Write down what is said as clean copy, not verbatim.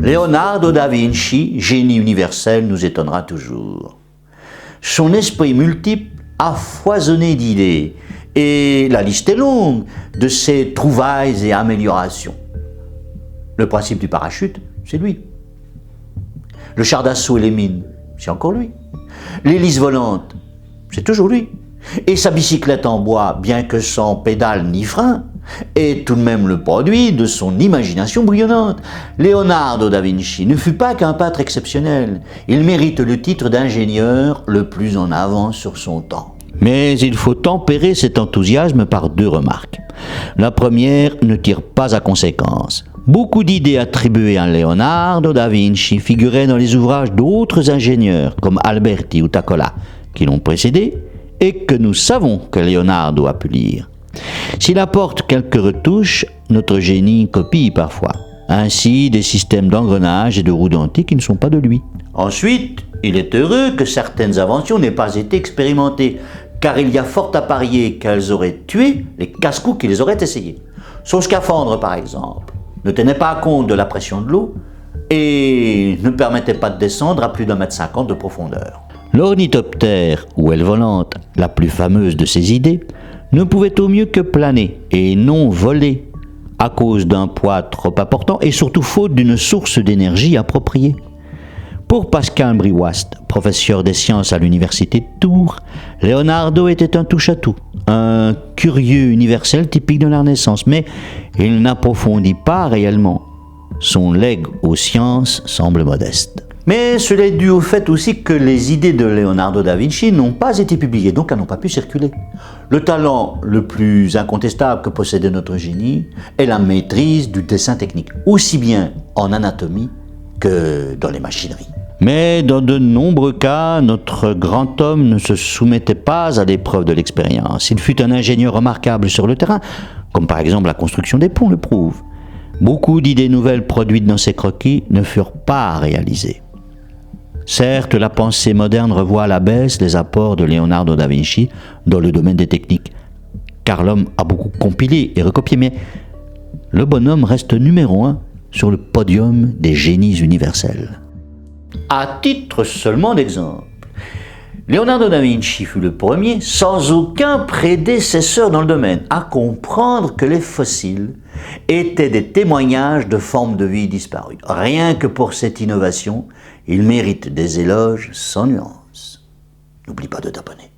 Leonardo da Vinci, génie universel, nous étonnera toujours. Son esprit multiple a foisonné d'idées, et la liste est longue de ses trouvailles et améliorations. Le principe du parachute, c'est lui. Le char d'assaut et les mines, c'est encore lui. L'hélice volante, c'est toujours lui. Et sa bicyclette en bois, bien que sans pédale ni frein, est tout de même le produit de son imagination bouillonnante. Leonardo da Vinci ne fut pas qu'un peintre exceptionnel. Il mérite le titre d'ingénieur le plus en avance sur son temps. Mais il faut tempérer cet enthousiasme par deux remarques. La première ne tire pas à conséquence. Beaucoup d'idées attribuées à Leonardo da Vinci figuraient dans les ouvrages d'autres ingénieurs comme Alberti ou Tacola qui l'ont précédé et que nous savons que Leonardo a pu lire. S'il apporte quelques retouches, notre génie copie parfois. Ainsi, des systèmes d'engrenages et de roues dentées qui ne sont pas de lui. Ensuite, il est heureux que certaines inventions n'aient pas été expérimentées, car il y a fort à parier qu'elles auraient tué les casse-cou qui les auraient essayées. Son scaphandre, par exemple, ne tenait pas compte de la pression de l'eau et ne permettait pas de descendre à plus d'1,50 m de profondeur. L'ornithoptère, ou aile volante, la plus fameuse de ses idées, ne pouvait au mieux que planer et non voler, à cause d'un poids trop important et surtout faute d'une source d'énergie appropriée. Pour Pascal Briouast, professeur des sciences à l'université de Tours, Leonardo était un touche-à-tout, un curieux universel typique de la Renaissance, mais il n'approfondit pas réellement. Son legs aux sciences semble modeste. Mais cela est dû au fait aussi que les idées de Leonardo da Vinci n'ont pas été publiées, donc elles n'ont pas pu circuler. Le talent le plus incontestable que possédait notre génie est la maîtrise du dessin technique, aussi bien en anatomie que dans les machineries. Mais dans de nombreux cas, notre grand homme ne se soumettait pas à l'épreuve de l'expérience. Il fut un ingénieur remarquable sur le terrain, comme par exemple la construction des ponts le prouve. Beaucoup d'idées nouvelles produites dans ses croquis ne furent pas réalisées. Certes, la pensée moderne revoit à la baisse les apports de Leonardo da Vinci dans le domaine des techniques, car l'homme a beaucoup compilé et recopié, mais le bonhomme reste numéro 1 sur le podium des génies universels. À titre seulement d'exemple, Leonardo da Vinci fut le premier, sans aucun prédécesseur dans le domaine, à comprendre que les fossiles étaient des témoignages de formes de vie disparues. Rien que pour cette innovation, il mérite des éloges sans nuance. N'oublie pas de t'abonner.